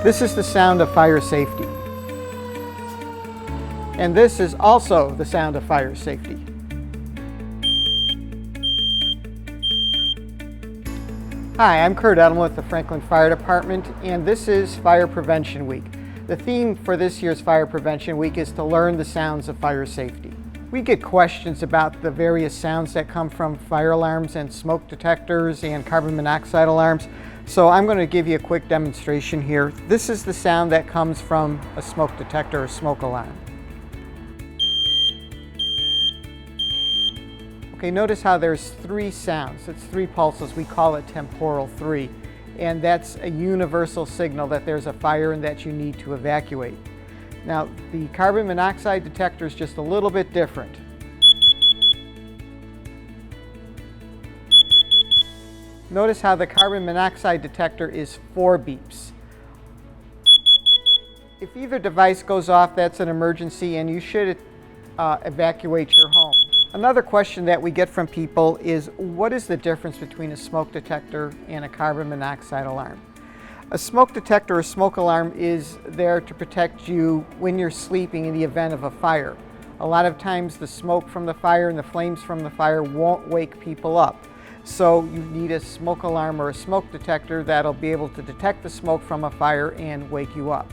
This is the sound of fire safety. And this is also the sound of fire safety. Hi, I'm Kurt Edelman with the Franklin Fire Department, and this is Fire Prevention Week. The theme for this year's Fire Prevention Week is to learn the sounds of fire safety. We get questions about the various sounds that come from fire alarms and smoke detectors and carbon monoxide alarms, so I'm going to give you a quick demonstration here. This is the sound that comes from a smoke detector or smoke alarm. Okay, notice how there's three sounds. It's three pulses. We call it temporal 3. And that's a universal signal that there's a fire and that you need to evacuate. Now, the carbon monoxide detector is just a little bit different. Notice how the carbon monoxide detector is 4 beeps. If either device goes off, that's an emergency and you should evacuate your home. Another question that we get from people is, what is the difference between a smoke detector and a carbon monoxide alarm? A smoke detector or smoke alarm is there to protect you when you're sleeping in the event of a fire. A lot of times the smoke from the fire and the flames from the fire won't wake people up. So you need a smoke alarm or a smoke detector that'll be able to detect the smoke from a fire and wake you up.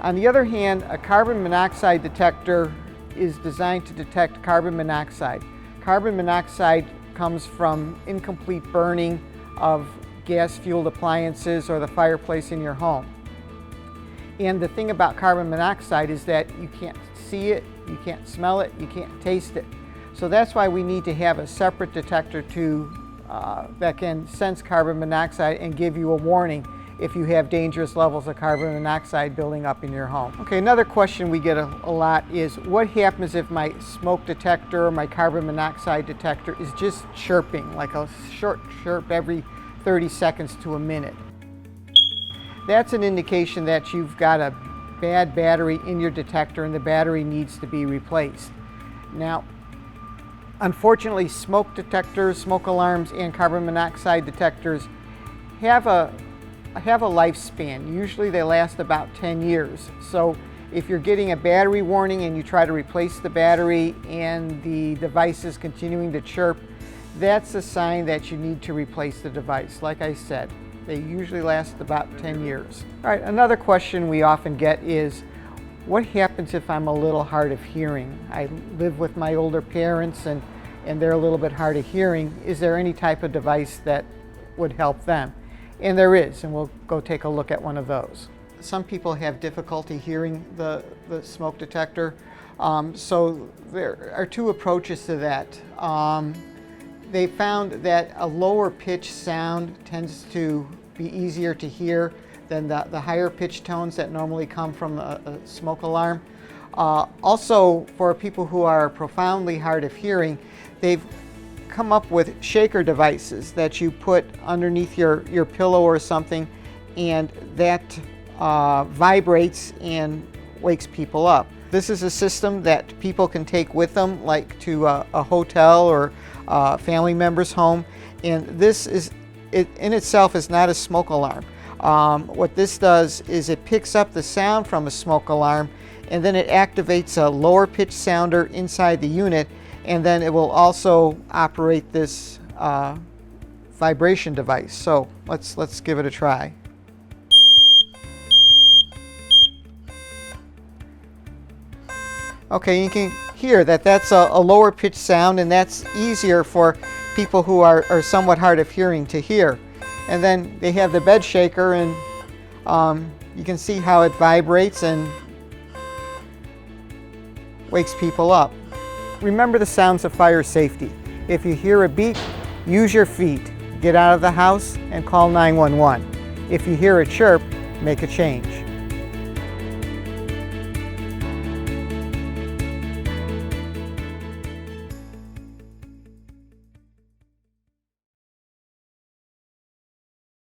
On the other hand, a carbon monoxide detector is designed to detect carbon monoxide. Carbon monoxide comes from incomplete burning of gas-fueled appliances or the fireplace in your home. And the thing about carbon monoxide is that you can't see it, you can't smell it, you can't taste it. So that's why we need to have a separate detector that can sense carbon monoxide and give you a warning if you have dangerous levels of carbon monoxide building up in your home. Okay, another question we get a lot is, what happens if my smoke detector or my carbon monoxide detector is just chirping, like a short chirp every 30 seconds to a minute? That's an indication that you've got a bad battery in your detector and the battery needs to be replaced. Now, unfortunately, smoke detectors, smoke alarms, and carbon monoxide detectors have a lifespan. Usually they last about 10 years. So if you're getting a battery warning and you try to replace the battery and the device is continuing to chirp, that's a sign that you need to replace the device. Like I said, they usually last about 10 years. All right, another question we often get is, what happens if I'm a little hard of hearing? I live with my older parents and they're a little bit hard of hearing. Is there any type of device that would help them? And there is, and we'll go take a look at one of those. Some people have difficulty hearing the smoke detector, so there are two approaches to that. They found that a lower pitch sound tends to be easier to hear than the higher pitch tones that normally come from a smoke alarm. Also, for people who are profoundly hard of hearing, they've come up with shaker devices that you put underneath your pillow or something, and that vibrates and wakes people up. This is a system that people can take with them, like to a hotel or a family member's home, and this in itself is not a smoke alarm. What this does is it picks up the sound from a smoke alarm, and then it activates a lower pitch sounder inside the unit, and then it will also operate this vibration device. So let's give it a try. Okay, you can hear that that's a lower pitch sound, and that's easier for people who are somewhat hard of hearing to hear. And then they have the bed shaker, and you can see how it vibrates and wakes people up. Remember the sounds of fire safety. If you hear a beep, use your feet, get out of the house, and call 911. If you hear a chirp, make a change.